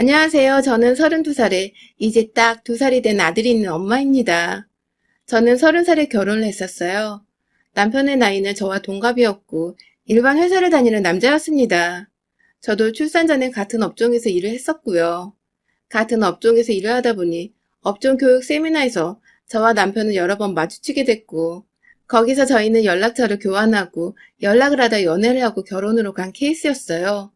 안녕하세요. 저는 32살에 이제 딱 2살이 된 아들이 있는 엄마입니다. 저는 30살에 결혼을 했었어요. 남편의 나이는 저와 동갑이었고 일반 회사를 다니는 남자였습니다. 저도 출산 전에 같은 업종에서 일을 했었고요. 같은 업종에서 일을 하다 보니 업종 교육 세미나에서 저와 남편은 여러 번 마주치게 됐고 거기서 저희는 연락처를 교환하고 연락을 하다 연애를 하고 결혼으로 간 케이스였어요.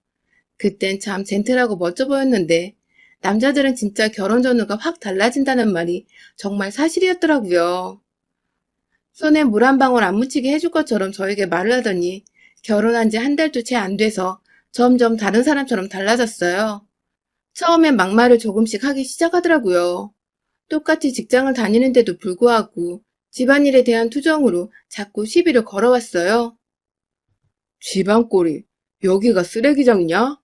그땐 참 젠틀하고 멋져 보였는데 남자들은 진짜 결혼 전후가 확 달라진다는 말이 정말 사실이었더라고요. 손에 물 한 방울 안 묻히게 해줄 것처럼 저에게 말을 하더니 결혼한 지 한 달도 채 안 돼서 점점 다른 사람처럼 달라졌어요. 처음엔 막말을 조금씩 하기 시작하더라고요. 똑같이 직장을 다니는데도 불구하고 집안일에 대한 투정으로 자꾸 시비를 걸어왔어요. 집안 꼴이 여기가 쓰레기장이냐?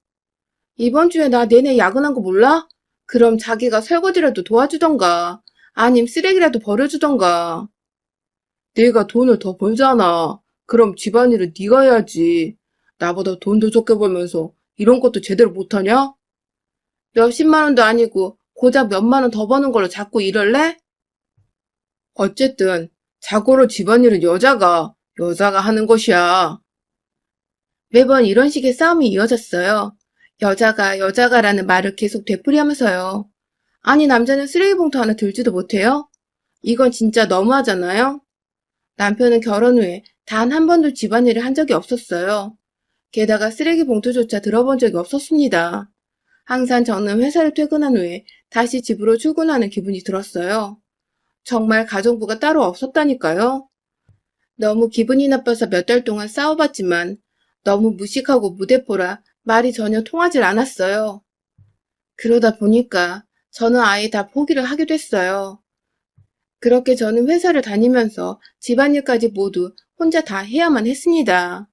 이번 주에 나 내내 야근한 거 몰라? 그럼 자기가 설거지라도 도와주던가, 아님 쓰레기라도 버려주던가. 내가 돈을 더 벌잖아. 그럼 집안일을 네가 해야지. 나보다 돈도 적게 벌면서 이런 것도 제대로 못하냐? 몇십만 원도 아니고 고작 몇만 원 더 버는 걸로 자꾸 이럴래? 어쨌든 자고로 집안일은 여자가 하는 것이야. 매번 이런 식의 싸움이 이어졌어요. 여자가라는 말을 계속 되풀이하면서요. 아니, 남자는 쓰레기 봉투 하나 들지도 못해요? 이건 진짜 너무하잖아요? 남편은 결혼 후에 단 한 번도 집안일을 한 적이 없었어요. 게다가 쓰레기 봉투조차 들어본 적이 없었습니다. 항상 저는 회사를 퇴근한 후에 다시 집으로 출근하는 기분이 들었어요. 정말 가정부가 따로 없었다니까요. 너무 기분이 나빠서 몇 달 동안 싸워봤지만 너무 무식하고 무대뽀라 말이 전혀 통하질 않았어요. 그러다 보니까 저는 아예 다 포기를 하게 됐어요. 그렇게 저는 회사를 다니면서 집안일까지 모두 혼자 다 해야만 했습니다.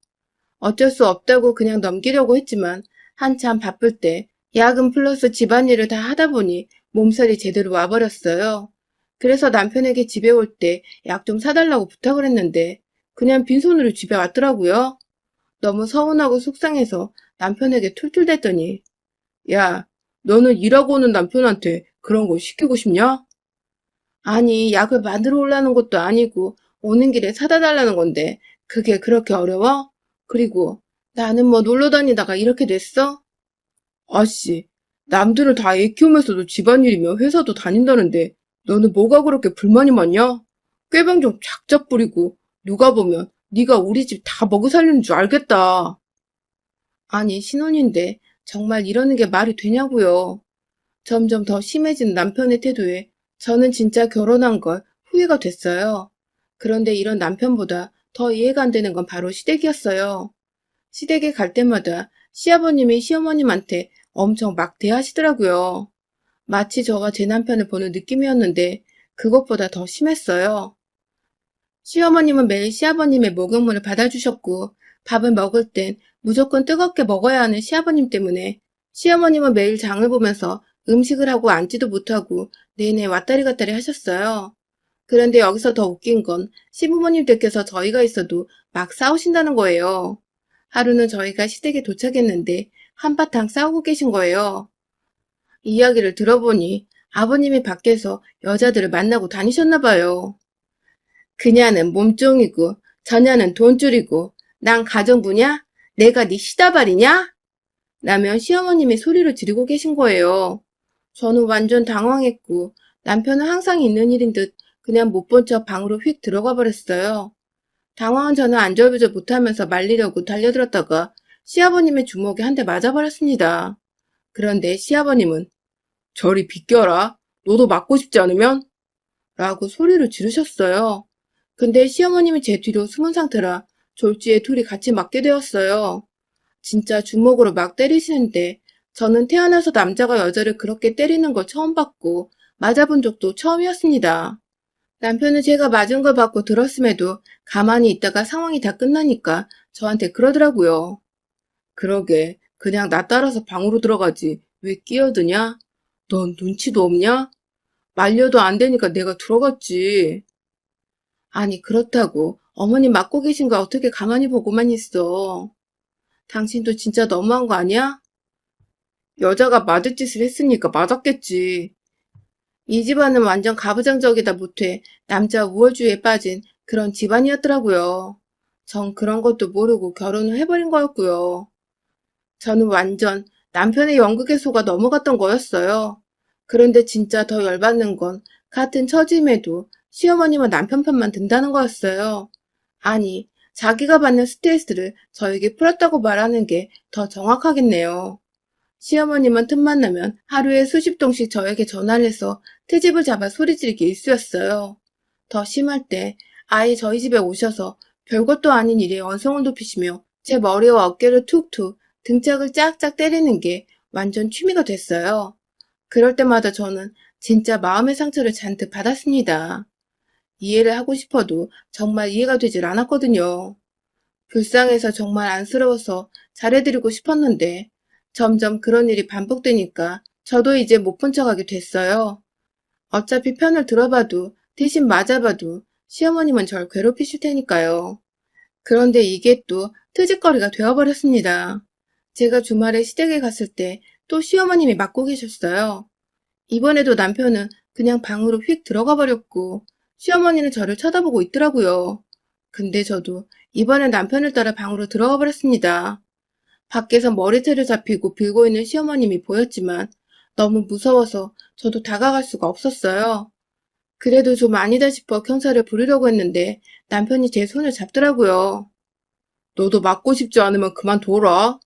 어쩔 수 없다고 그냥 넘기려고 했지만 한참 바쁠 때 야근 플러스 집안일을 다 하다 보니 몸살이 제대로 와버렸어요. 그래서 남편에게 집에 올 때 약 좀 사달라고 부탁을 했는데 그냥 빈손으로 집에 왔더라고요. 너무 서운하고 속상해서 남편에게 툴툴댔더니 야, 너는 일하고 오는 남편한테 그런 거 시키고 싶냐? 아니, 약을 만들어 오라는 것도 아니고 오는 길에 사다 달라는 건데 그게 그렇게 어려워? 그리고 나는 뭐 놀러 다니다가 이렇게 됐어? 아씨, 남들은 다 애 키우면서도 집안일이며 회사도 다닌다는데 너는 뭐가 그렇게 불만이 많냐? 꾀병 좀 작작 부리고 누가 보면 네가 우리 집 다 먹여 살리는 줄 알겠다. 아니, 신혼인데 정말 이러는 게 말이 되냐고요. 점점 더 심해진 남편의 태도에 저는 진짜 결혼한 걸 후회가 됐어요. 그런데 이런 남편보다 더 이해가 안 되는 건 바로 시댁이었어요. 시댁에 갈 때마다 시아버님이 시어머님한테 엄청 막 대하시더라고요. 마치 저가 제 남편을 보는 느낌이었는데 그것보다 더 심했어요. 시어머님은 매일 시아버님의 목욕물을 받아주셨고 밥을 먹을 땐 무조건 뜨겁게 먹어야 하는 시아버님 때문에 시어머님은 매일 장을 보면서 음식을 하고 앉지도 못하고 내내 왔다리 갔다리 하셨어요. 그런데 여기서 더 웃긴 건 시부모님들께서 저희가 있어도 막 싸우신다는 거예요. 하루는 저희가 시댁에 도착했는데 한바탕 싸우고 계신 거예요. 이야기를 들어보니 아버님이 밖에서 여자들을 만나고 다니셨나 봐요. 그냐는 몸종이고 저냐는 돈줄이고 난 가정부냐? 내가 네 시다발이냐? 라며 시어머님이 소리를 지르고 계신 거예요. 저는 완전 당황했고 남편은 항상 있는 일인 듯 그냥 못 본 척 방으로 휙 들어가 버렸어요. 당황한 저는 안절부절 못하면서 말리려고 달려들었다가 시아버님의 주먹에 한 대 맞아버렸습니다. 그런데 시아버님은 저리 비껴라. 너도 맞고 싶지 않으면? 라고 소리를 지르셨어요. 근데 시어머님이 제 뒤로 숨은 상태라 졸지에 둘이 같이 맞게 되었어요. 진짜 주먹으로 막 때리시는데 저는 태어나서 남자가 여자를 그렇게 때리는 걸 처음 봤고 맞아본 적도 처음이었습니다. 남편은 제가 맞은 걸 받고 들었음에도 가만히 있다가 상황이 다 끝나니까 저한테 그러더라고요. 그러게, 그냥 나 따라서 방으로 들어가지. 왜 끼어드냐? 넌 눈치도 없냐? 말려도 안 되니까 내가 들어갔지. 아니, 그렇다고 어머니 맞고 계신 거 어떻게 가만히 보고만 있어. 당신도 진짜 너무한 거 아니야? 여자가 맞을 짓을 했으니까 맞았겠지. 이 집안은 완전 가부장적이다 못해 남자 우월주의에 빠진 그런 집안이었더라고요. 전 그런 것도 모르고 결혼을 해버린 거였고요. 저는 완전 남편의 연극에 속아 넘어갔던 거였어요. 그런데 진짜 더 열받는 건 같은 처짐에도 시어머니만 남편 편만 든다는 거였어요. 아니, 자기가 받는 스트레스를 저에게 풀었다고 말하는 게 더 정확하겠네요. 시어머님은 틈만 나면 하루에 수십 통씩 저에게 전화를 해서 트집을 잡아 소리 지르기 일쑤였어요. 더 심할 때 아예 저희 집에 오셔서 별것도 아닌 일에 언성을 높이시며 제 머리와 어깨를 툭툭 등짝을 짝짝 때리는 게 완전 취미가 됐어요. 그럴 때마다 저는 진짜 마음의 상처를 잔뜩 받았습니다. 이해를 하고 싶어도 정말 이해가 되질 않았거든요. 불쌍해서 정말 안쓰러워서 잘해드리고 싶었는데 점점 그런 일이 반복되니까 저도 이제 못 본 척하게 됐어요. 어차피 편을 들어봐도 대신 맞아봐도 시어머님은 절 괴롭히실 테니까요. 그런데 이게 또 트집거리가 되어버렸습니다. 제가 주말에 시댁에 갔을 때 또 시어머님이 맡고 계셨어요. 이번에도 남편은 그냥 방으로 휙 들어가 버렸고 시어머니는 저를 쳐다보고 있더라고요. 근데 저도 이번엔 남편을 따라 방으로 들어가 버렸습니다. 밖에서 머리채를 잡히고 빌고 있는 시어머님이 보였지만 너무 무서워서 저도 다가갈 수가 없었어요. 그래도 좀 아니다 싶어 경찰을 부르려고 했는데 남편이 제 손을 잡더라고요. 너도 맞고 싶지 않으면 그만둬라.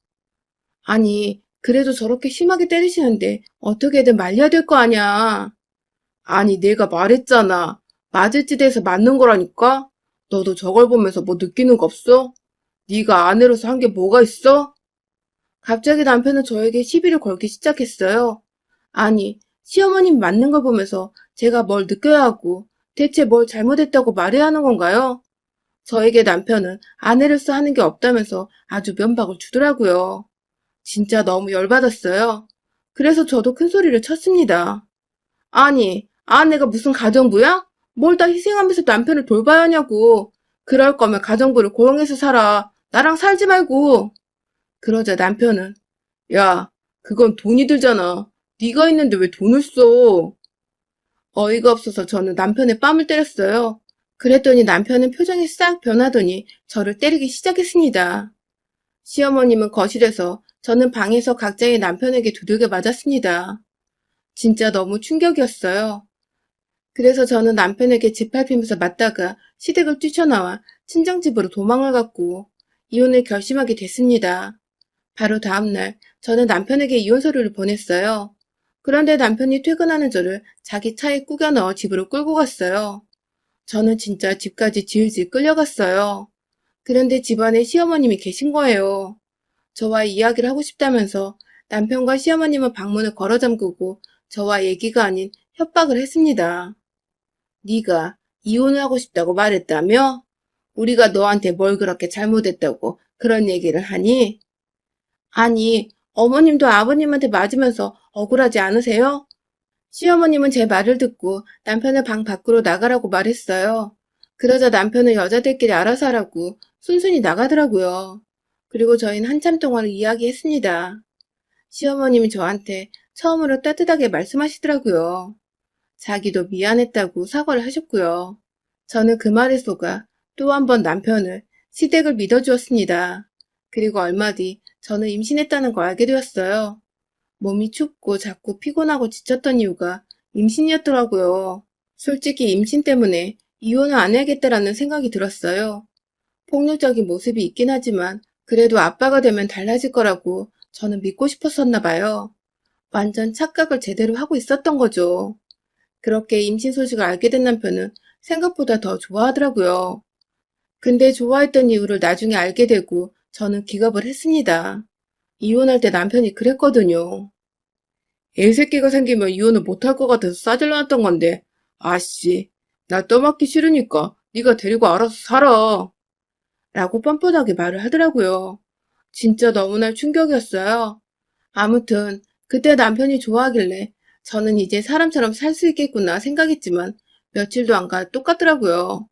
아니, 그래도 저렇게 심하게 때리시는데 어떻게든 말려야 될 거 아냐. 아니, 내가 말했잖아. 맞을 짓에서 맞는 거라니까? 너도 저걸 보면서 뭐 느끼는 거 없어? 네가 아내로서 한 게 뭐가 있어? 갑자기 남편은 저에게 시비를 걸기 시작했어요. 아니, 시어머님 맞는 걸 보면서 제가 뭘 느껴야 하고 대체 뭘 잘못했다고 말해야 하는 건가요? 저에게 남편은 아내로서 하는 게 없다면서 아주 면박을 주더라고요. 진짜 너무 열받았어요. 그래서 저도 큰 소리를 쳤습니다. 아니, 아내가 무슨 가정부야? 뭘 다 희생하면서 남편을 돌봐야 하냐고. 그럴 거면 가정부를 고용해서 살아. 나랑 살지 말고. 그러자 남편은 야, 그건 돈이 들잖아. 네가 있는데 왜 돈을 써? 어이가 없어서 저는 남편의 뺨을 때렸어요. 그랬더니 남편은 표정이 싹 변하더니 저를 때리기 시작했습니다. 시어머님은 거실에서 저는 방에서 각자의 남편에게 두들겨 맞았습니다. 진짜 너무 충격이었어요. 그래서 저는 남편에게 짓밟히면서 맞다가 시댁을 뛰쳐나와 친정집으로 도망을 갔고 이혼을 결심하게 됐습니다. 바로 다음날 저는 남편에게 이혼 서류를 보냈어요. 그런데 남편이 퇴근하는 저를 자기 차에 꾸겨 넣어 집으로 끌고 갔어요. 저는 진짜 집까지 질질 끌려갔어요. 그런데 집안에 시어머님이 계신 거예요. 저와 이야기를 하고 싶다면서 남편과 시어머님은 방문을 걸어 잠그고 저와 얘기가 아닌 협박을 했습니다. 네가 이혼을 하고 싶다고 말했다며? 우리가 너한테 뭘 그렇게 잘못했다고 그런 얘기를 하니? 아니, 어머님도 아버님한테 맞으면서 억울하지 않으세요? 시어머님은 제 말을 듣고 남편을 방 밖으로 나가라고 말했어요. 그러자 남편은 여자들끼리 알아서 하라고 순순히 나가더라고요. 그리고 저희는 한참 동안 이야기했습니다. 시어머님이 저한테 처음으로 따뜻하게 말씀하시더라고요. 자기도 미안했다고 사과를 하셨고요. 저는 그 말에 속아 또 한 번 남편을 시댁을 믿어주었습니다. 그리고 얼마 뒤 저는 임신했다는 걸 알게 되었어요. 몸이 춥고 자꾸 피곤하고 지쳤던 이유가 임신이었더라고요. 솔직히 임신 때문에 이혼을 안 해야겠다라는 생각이 들었어요. 폭력적인 모습이 있긴 하지만 그래도 아빠가 되면 달라질 거라고 저는 믿고 싶었었나 봐요. 완전 착각을 제대로 하고 있었던 거죠. 그렇게 임신 소식을 알게 된 남편은 생각보다 더 좋아하더라고요. 근데 좋아했던 이유를 나중에 알게 되고 저는 기겁을 했습니다. 이혼할 때 남편이 그랬거든요. 애새끼가 생기면 이혼을 못할 것 같아서 싸질러놨던 건데, 아씨, 나 떠맡기 싫으니까 네가 데리고 알아서 살아. 라고 뻔뻔하게 말을 하더라고요. 진짜 너무나 충격이었어요. 아무튼 그때 남편이 좋아하길래 저는 이제 사람처럼 살 수 있겠구나 생각했지만 며칠도 안 가 똑같더라고요.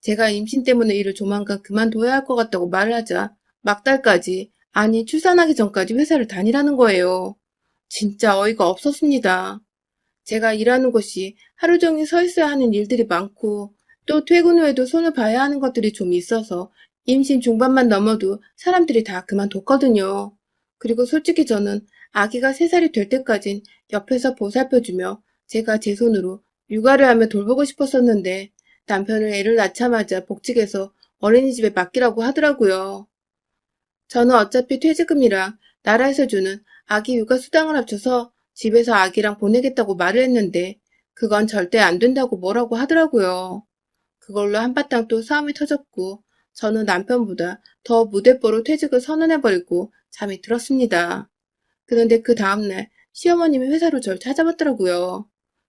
제가 임신 때문에 일을 조만간 그만둬야 할 것 같다고 말을 하자 막 달까지, 아니 출산하기 전까지 회사를 다니라는 거예요. 진짜 어이가 없었습니다. 제가 일하는 곳이 하루 종일 서 있어야 하는 일들이 많고 또 퇴근 후에도 손을 봐야 하는 것들이 좀 있어서 임신 중반만 넘어도 사람들이 다 그만뒀거든요. 그리고 솔직히 저는 아기가 3살이 될 때까진 옆에서 보살펴주며 제가 제 손으로 육아를 하며 돌보고 싶었었는데 남편을 애를 낳자마자 복직해서 어린이집에 맡기라고 하더라고요. 저는 어차피 퇴직금이랑 나라에서 주는 아기 육아 수당을 합쳐서 집에서 아기랑 보내겠다고 말을 했는데 그건 절대 안 된다고 뭐라고 하더라고요. 그걸로 한바탕 또 싸움이 터졌고 저는 남편보다 더 무대뽀로 퇴직을 선언해버리고 잠이 들었습니다. 그런데 그 다음날 시어머님이 회사로 절 찾아왔더라고요.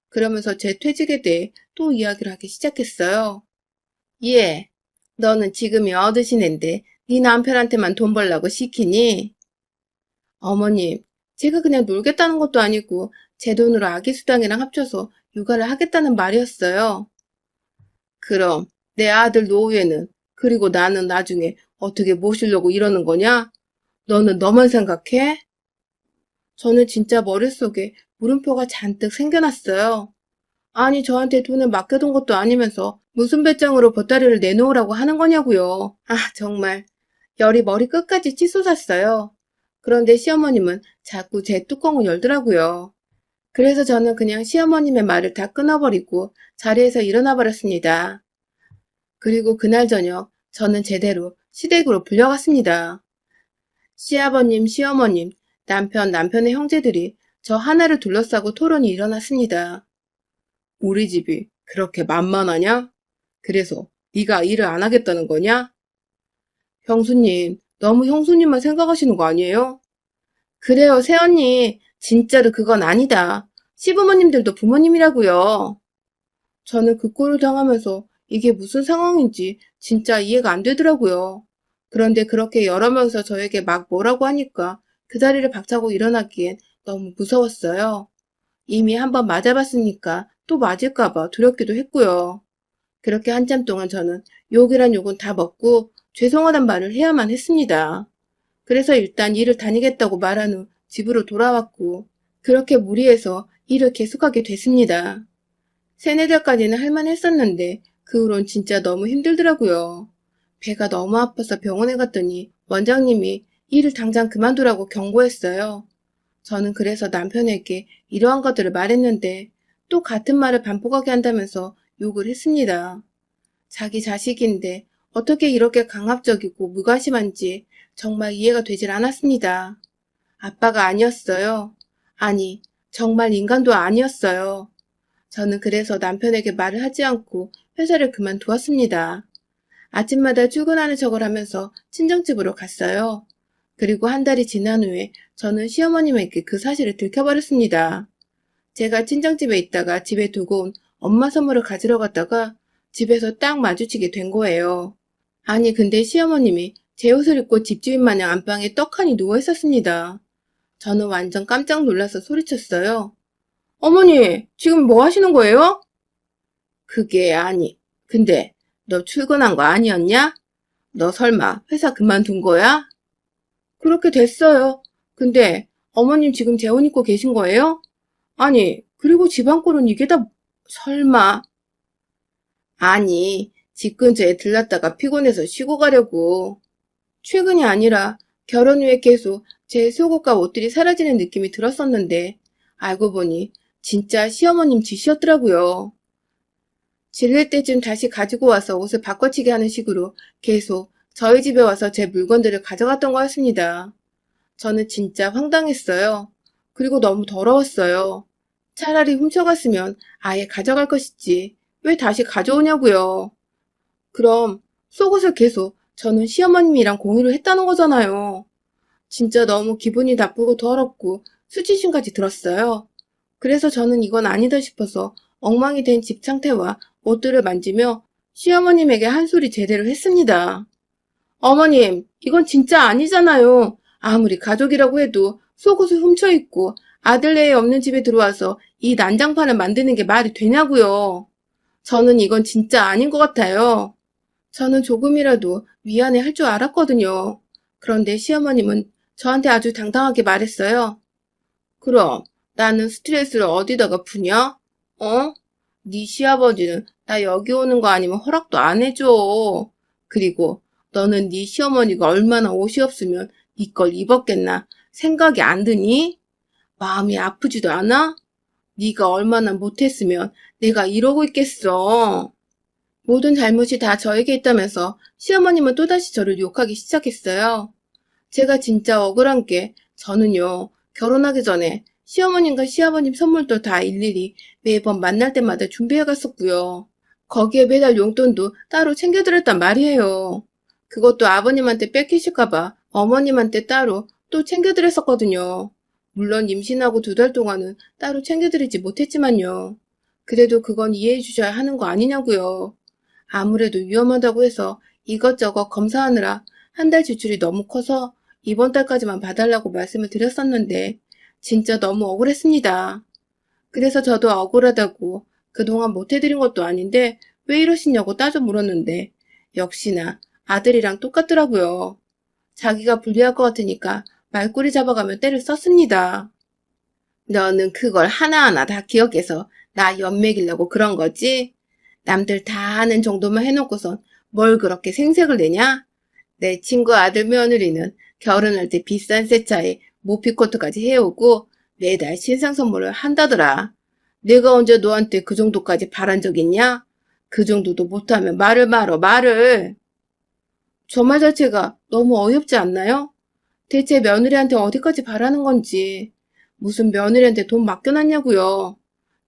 그러면서 제 퇴직에 대해 또 이야기를 하기 시작했어요. 예, 너는 지금이 어르신인데 네 남편한테만 돈 벌라고 시키니? 어머님, 제가 그냥 놀겠다는 것도 아니고 제 돈으로 아기 수당이랑 합쳐서 육아를 하겠다는 말이었어요. 그럼 내 아들 노후에는 그리고 나는 나중에 어떻게 모시려고 이러는 거냐? 너는 너만 생각해? 저는 진짜 머릿속에 물음표가 잔뜩 생겨났어요. 아니 저한테 돈을 맡겨둔 것도 아니면서 무슨 배짱으로 보따리를 내놓으라고 하는 거냐고요. 아 정말 열이 머리 끝까지 치솟았어요. 그런데 시어머님은 자꾸 제 뚜껑을 열더라고요. 그래서 저는 그냥 시어머님의 말을 다 끊어버리고 자리에서 일어나 버렸습니다. 그리고 그날 저녁 저는 제대로 시댁으로 불려갔습니다. 시아버님, 시어머님, 남편, 남편의 형제들이 저 하나를 둘러싸고 토론이 일어났습니다. 우리 집이 그렇게 만만하냐? 그래서 네가 일을 안 하겠다는 거냐? 형수님, 너무 형수님만 생각하시는 거 아니에요? 그래요, 새언니. 진짜로 그건 아니다. 시부모님들도 부모님이라고요. 저는 그 꼴을 당하면서 이게 무슨 상황인지 진짜 이해가 안 되더라고요. 그런데 그렇게 여러 명이서 저에게 막 뭐라고 하니까 그 자리를 박차고 일어나기엔 너무 무서웠어요. 이미 한번 맞아봤으니까 또 맞을까봐 두렵기도 했고요. 그렇게 한참 동안 저는 욕이란 욕은 다 먹고 죄송하단 말을 해야만 했습니다. 그래서 일단 일을 다니겠다고 말한 후 집으로 돌아왔고 그렇게 무리해서 일을 계속하게 됐습니다. 3~4달까지는 할만했었는데 그 후론 진짜 너무 힘들더라고요. 배가 너무 아파서 병원에 갔더니 원장님이 일을 당장 그만두라고 경고했어요. 저는 그래서 남편에게 이러한 것들을 말했는데 또 같은 말을 반복하게 한다면서 욕을 했습니다. 자기 자식인데 어떻게 이렇게 강압적이고 무관심한지 정말 이해가 되질 않았습니다. 아빠가 아니었어요. 아니, 정말 인간도 아니었어요. 저는 그래서 남편에게 말을 하지 않고 회사를 그만두었습니다. 아침마다 출근하는 척을 하면서 친정집으로 갔어요. 그리고 한 달이 지난 후에 저는 시어머님에게 그 사실을 들켜버렸습니다. 제가 친정집에 있다가 집에 두고 온 엄마 선물을 가지러 갔다가 집에서 딱 마주치게 된 거예요. 아니 근데 시어머님이 제 옷을 입고 집주인 마냥 안방에 떡하니 누워 있었습니다. 저는 완전 깜짝 놀라서 소리쳤어요. 어머니, 지금 뭐 하시는 거예요? 그게 아니. 근데 너 출근한 거 아니었냐? 너 설마 회사 그만둔 거야? 그렇게 됐어요. 근데 어머님 지금 제 옷 입고 계신 거예요? 아니, 그리고 집안꼴은 이게 다 설마. 아니, 집 근처에 들렀다가 피곤해서 쉬고 가려고. 최근이 아니라 결혼 후에 계속 제 속옷과 옷들이 사라지는 느낌이 들었었는데 알고 보니 진짜 시어머님 짓이었더라고요. 질릴 때쯤 다시 가지고 와서 옷을 바꿔치기 하는 식으로 계속 저희 집에 와서 제 물건들을 가져갔던 거였습니다. 저는 진짜 황당했어요. 그리고 너무 더러웠어요. 차라리 훔쳐갔으면 아예 가져갈 것이지 왜 다시 가져오냐고요. 그럼 속옷을 계속 저는 시어머님이랑 공유를 했다는 거잖아요. 진짜 너무 기분이 나쁘고 더럽고 수치심까지 들었어요. 그래서 저는 이건 아니다 싶어서 엉망이 된 집 상태와 옷들을 만지며 시어머님에게 한 소리 제대로 했습니다. 어머님, 이건 진짜 아니잖아요. 아무리 가족이라고 해도 속옷을 훔쳐 입고 아들내에 없는 집에 들어와서 이 난장판을 만드는 게 말이 되냐고요. 저는 이건 진짜 아닌 것 같아요. 저는 조금이라도 미안해 할 줄 알았거든요. 그런데 시어머님은 저한테 아주 당당하게 말했어요. 그럼 나는 스트레스를 어디다가 푸냐? 어? 네 시아버지는 나 여기 오는 거 아니면 허락도 안 해줘. 그리고 너는 네 시어머니가 얼마나 옷이 없으면 이걸 입었겠나 생각이 안 드니? 마음이 아프지도 않아? 네가 얼마나 못했으면 내가 이러고 있겠어. 모든 잘못이 다 저에게 있다면서 시어머님은 또다시 저를 욕하기 시작했어요. 제가 진짜 억울한 게 저는요, 결혼하기 전에 시어머님과 시아버님 선물도 다 일일이 매번 만날 때마다 준비해 갔었고요. 거기에 매달 용돈도 따로 챙겨드렸단 말이에요. 그것도 아버님한테 뺏기실까봐 어머님한테 따로 또 챙겨드렸었거든요. 물론 임신하고 2달 동안은 따로 챙겨드리지 못했지만요. 그래도 그건 이해해 주셔야 하는 거 아니냐고요. 아무래도 위험하다고 해서 이것저것 검사하느라 한 달 지출이 너무 커서 이번 달까지만 봐달라고 말씀을 드렸었는데 진짜 너무 억울했습니다. 그래서 저도 억울하다고 그동안 못해드린 것도 아닌데 왜 이러시냐고 따져 물었는데 역시나 아들이랑 똑같더라고요. 자기가 불리할 것 같으니까 말꼬리 잡아가며 때를 썼습니다. 너는 그걸 하나하나 다 기억해서 나 연맥이려고 그런 거지? 남들 다 아는 정도만 해놓고선 뭘 그렇게 생색을 내냐? 내 친구 아들 며느리는 결혼할 때 비싼 새 차에 모피코트까지 해오고 매달 신상 선물을 한다더라. 내가 언제 너한테 그 정도까지 바란 적 있냐? 그 정도도 못하면 말을 말어, 말을. 저 말 자체가 너무 어이없지 않나요? 대체 며느리한테 어디까지 바라는 건지. 무슨 며느리한테 돈 맡겨놨냐고요.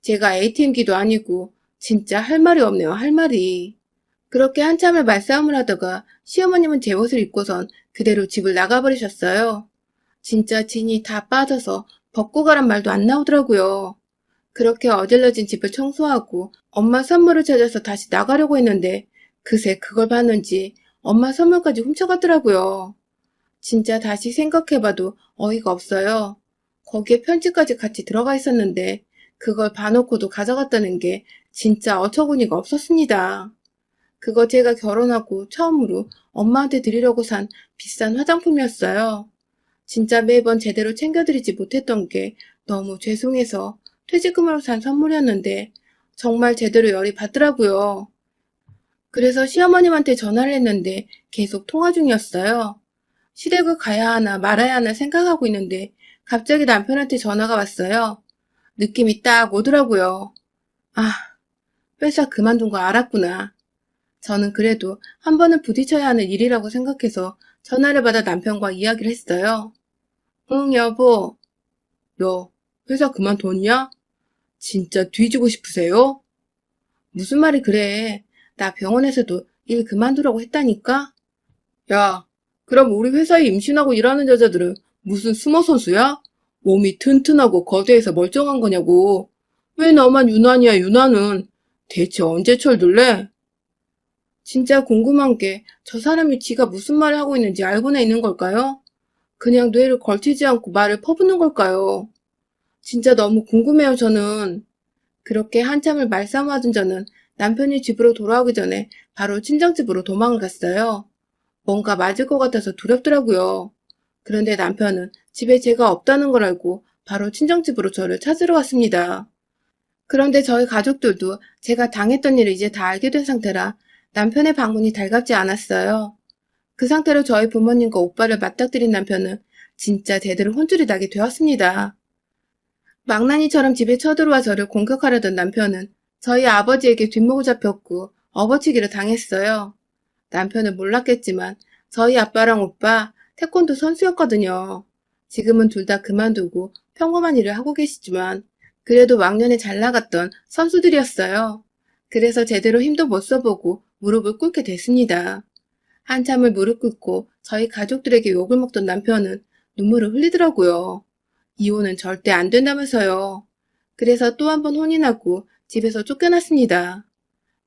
제가 ATM기도 아니고 진짜 할 말이 없네요, 할 말이. 그렇게 한참을 말싸움을 하다가 시어머님은 제 옷을 입고선 그대로 집을 나가버리셨어요. 진짜 진이 다 빠져서 벗고 가란 말도 안 나오더라고요. 그렇게 어질러진 집을 청소하고 엄마 선물을 찾아서 다시 나가려고 했는데 그새 그걸 봤는지 엄마 선물까지 훔쳐갔더라고요. 진짜 다시 생각해봐도 어이가 없어요. 거기에 편지까지 같이 들어가 있었는데 그걸 봐놓고도 가져갔다는 게 진짜 어처구니가 없었습니다. 그거 제가 결혼하고 처음으로 엄마한테 드리려고 산 비싼 화장품이었어요. 진짜 매번 제대로 챙겨드리지 못했던 게 너무 죄송해서 퇴직금으로 산 선물이었는데 정말 제대로 열이 받더라고요. 그래서 시어머님한테 전화를 했는데 계속 통화 중이었어요. 시댁을 가야 하나 말아야 하나 생각하고 있는데 갑자기 남편한테 전화가 왔어요. 느낌이 딱 오더라고요. 아, 회사 그만둔 거 알았구나. 저는 그래도 한 번은 부딪혀야 하는 일이라고 생각해서 전화를 받아 남편과 이야기를 했어요. 응, 여보. 너 회사 그만뒀냐? 진짜 뒤지고 싶으세요? 무슨 말이 그래. 나 병원에서도 일 그만두라고 했다니까? 야, 그럼 우리 회사에 임신하고 일하는 여자들은 무슨 수모 선수야? 몸이 튼튼하고 거대해서 멀쩡한 거냐고. 왜 너만 유난이야, 유난은? 대체 언제 철들래? 진짜 궁금한 게 저 사람이 지가 무슨 말을 하고 있는지 알고나 있는 걸까요? 그냥 뇌를 걸치지 않고 말을 퍼붓는 걸까요? 진짜 너무 궁금해요, 저는. 그렇게 한참을 말싸움하던 저는 남편이 집으로 돌아오기 전에 바로 친정집으로 도망을 갔어요. 뭔가 맞을 것 같아서 두렵더라고요. 그런데 남편은 집에 제가 없다는 걸 알고 바로 친정집으로 저를 찾으러 왔습니다. 그런데 저희 가족들도 제가 당했던 일을 이제 다 알게 된 상태라 남편의 방문이 달갑지 않았어요. 그 상태로 저희 부모님과 오빠를 맞닥뜨린 남편은 진짜 제대로 혼쭐이 나게 되었습니다. 망나니처럼 집에 쳐들어와 저를 공격하려던 남편은 저희 아버지에게 뒷목을 잡혔고 업어치기를 당했어요. 남편은 몰랐겠지만 저희 아빠랑 오빠 태권도 선수였거든요. 지금은 둘 다 그만두고 평범한 일을 하고 계시지만 그래도 왕년에 잘 나갔던 선수들이었어요. 그래서 제대로 힘도 못 써보고 무릎을 꿇게 됐습니다. 한참을 무릎 꿇고 저희 가족들에게 욕을 먹던 남편은 눈물을 흘리더라고요. 이혼은 절대 안 된다면서요. 그래서 또 한 번 혼인하고 집에서 쫓겨났습니다.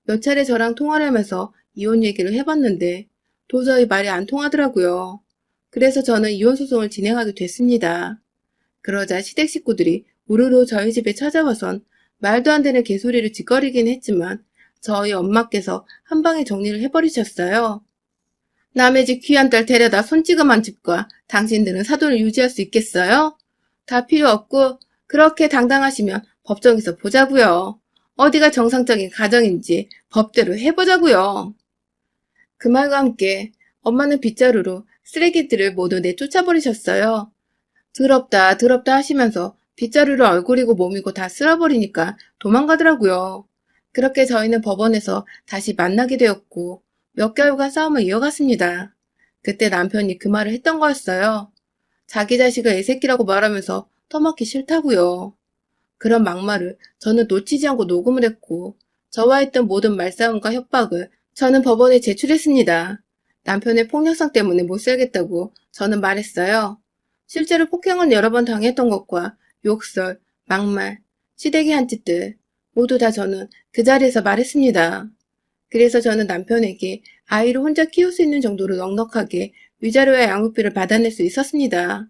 몇 차례 저랑 통화를 하면서 이혼 얘기를 해봤는데 도저히 말이 안 통하더라고요. 그래서 저는 이혼 소송을 진행하게 됐습니다. 그러자 시댁 식구들이 우르르 저희 집에 찾아와선 말도 안 되는 개소리를 짓거리긴 했지만 저희 엄마께서 한 방에 정리를 해버리셨어요. 남의 집 귀한 딸 데려다 손찌검한 집과 당신들은 사돈을 유지할 수 있겠어요? 다 필요 없고 그렇게 당당하시면 법정에서 보자고요. 어디가 정상적인 가정인지 법대로 해보자고요. 그 말과 함께 엄마는 빗자루로 쓰레기들을 모두 내쫓아버리셨어요. 더럽다, 더럽다 하시면서 빗자루를 얼굴이고 몸이고 다 쓸어버리니까 도망가더라고요. 그렇게 저희는 법원에서 다시 만나게 되었고 몇 개월간 싸움을 이어갔습니다. 그때 남편이 그 말을 했던 거였어요. 자기 자식을 애새끼라고 말하면서 터먹기 싫다고요. 그런 막말을 저는 놓치지 않고 녹음을 했고 저와 했던 모든 말싸움과 협박을 저는 법원에 제출했습니다. 남편의 폭력성 때문에 못 살겠다고 저는 말했어요. 실제로 폭행은 여러 번 당했던 것과 욕설, 막말, 시댁의 한 짓들 모두 다 저는 그 자리에서 말했습니다. 그래서 저는 남편에게 아이를 혼자 키울 수 있는 정도로 넉넉하게 위자료와 양육비를 받아낼 수 있었습니다.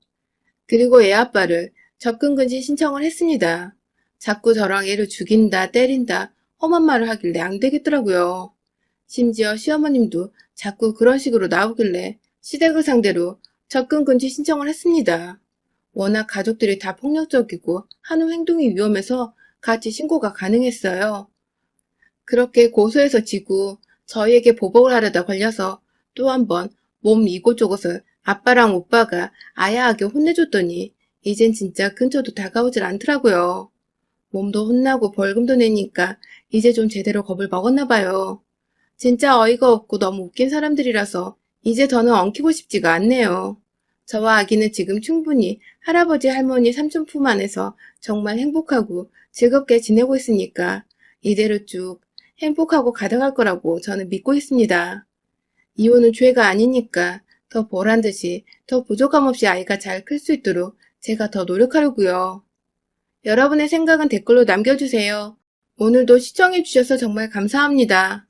그리고 애 아빠를 접근금지 신청을 했습니다. 자꾸 저랑 애를 죽인다, 때린다, 험한 말을 하길래 안 되겠더라고요. 심지어 시어머님도 자꾸 그런 식으로 나오길래 시댁을 상대로 접근금지 신청을 했습니다. 워낙 가족들이 다 폭력적이고 하는 행동이 위험해서 같이 신고가 가능했어요. 그렇게 고소해서 지고 저희에게 보복을 하려다 걸려서 또 한 번 몸 이곳저곳을 아빠랑 오빠가 아야하게 혼내줬더니 이젠 진짜 근처도 다가오질 않더라고요. 몸도 혼나고 벌금도 내니까 이제 좀 제대로 겁을 먹었나 봐요. 진짜 어이가 없고 너무 웃긴 사람들이라서 이제 더는 엉키고 싶지가 않네요. 저와 아기는 지금 충분히 할아버지, 할머니, 삼촌 품 안에서 정말 행복하고 즐겁게 지내고 있으니까 이대로 쭉 행복하고 가득할 거라고 저는 믿고 있습니다. 이혼은 죄가 아니니까 더 보란 듯이 더 부족함 없이 아이가 잘 클 수 있도록 제가 더 노력하려고요. 여러분의 생각은 댓글로 남겨주세요. 오늘도 시청해주셔서 정말 감사합니다.